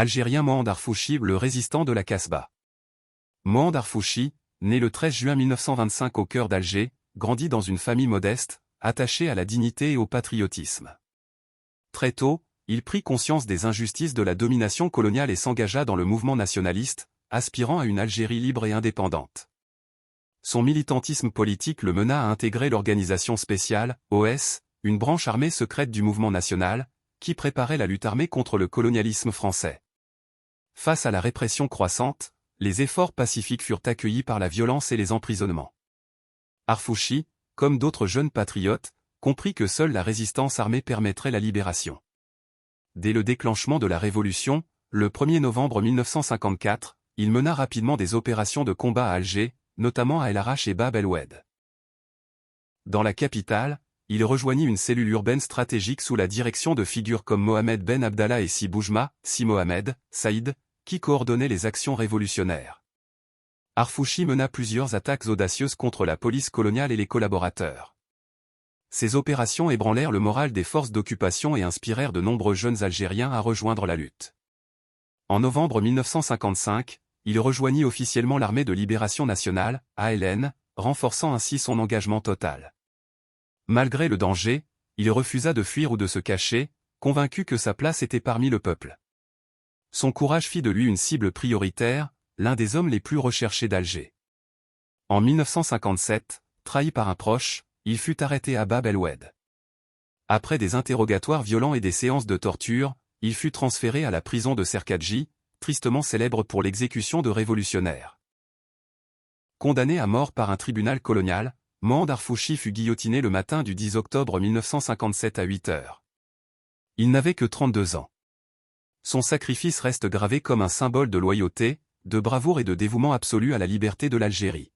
Algérien Mohand Arfouchi, le résistant de la Kasbah. Mohand Arfouchi, né le 13 juin 1925 au cœur d'Alger, grandit dans une famille modeste, attachée à la dignité et au patriotisme. Très tôt, il prit conscience des injustices de la domination coloniale et s'engagea dans le mouvement nationaliste, aspirant à une Algérie libre et indépendante. Son militantisme politique le mena à intégrer l'organisation spéciale, OS, une branche armée secrète du mouvement national, qui préparait la lutte armée contre le colonialisme français. Face à la répression croissante, les efforts pacifiques furent accueillis par la violence et les emprisonnements. Arfouchi, comme d'autres jeunes patriotes, comprit que seule la résistance armée permettrait la libération. Dès le déclenchement de la Révolution, le 1er novembre 1954, il mena rapidement des opérations de combat à Alger, notamment à El Arach et Bab el-Oued. Dans la capitale, il rejoignit une cellule urbaine stratégique sous la direction de figures comme Mohamed Ben Abdallah et Si Boujma, Si Mohamed, Saïd, qui coordonnaient les actions révolutionnaires. Arfouchi mena plusieurs attaques audacieuses contre la police coloniale et les collaborateurs. Ces opérations ébranlèrent le moral des forces d'occupation et inspirèrent de nombreux jeunes Algériens à rejoindre la lutte. En novembre 1955, il rejoignit officiellement l'Armée de Libération Nationale, ALN, renforçant ainsi son engagement total. Malgré le danger, il refusa de fuir ou de se cacher, convaincu que sa place était parmi le peuple. Son courage fit de lui une cible prioritaire, l'un des hommes les plus recherchés d'Alger. En 1957, trahi par un proche, il fut arrêté à Bab el-Oued. Après des interrogatoires violents et des séances de torture, il fut transféré à la prison de Serkadji, tristement célèbre pour l'exécution de révolutionnaires. Condamné à mort par un tribunal colonial, Mohand Arfouchi fut guillotiné le matin du 10 octobre 1957 à 8 heures. Il n'avait que 32 ans. Son sacrifice reste gravé comme un symbole de loyauté, de bravoure et de dévouement absolu à la liberté de l'Algérie.